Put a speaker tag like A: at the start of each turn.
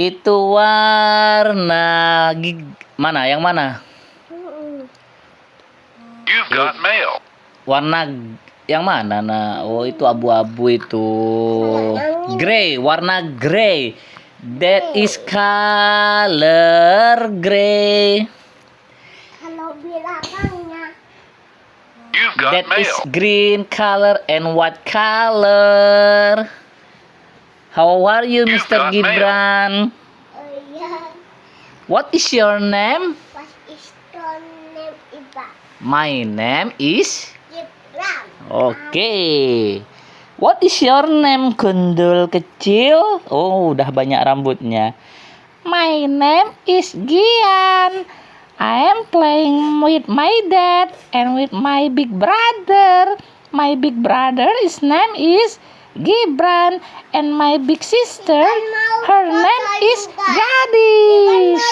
A: Itu warna mana? Yang mana?
B: You've got mail.
A: Warna yang mana? Nah, oh itu abu-abu itu. Gray, warna gray. That is color gray.
C: Kalau bilangnya.
B: You've got
A: That is
B: mail.
A: green color and white color. How are you,
B: You've
A: Mr.
B: got mail.
A: Gibran?
C: Iya.
A: What is your name?
C: What is your name, Iba?
A: My name is...
C: Gibran.
A: Oke. What is your name, gundul kecil? Oh, udah banyak rambutnya. My name is Gian. I am playing with my dad and with my big brother. My big brother's name is Gibran and my big sister, her name is Gadis.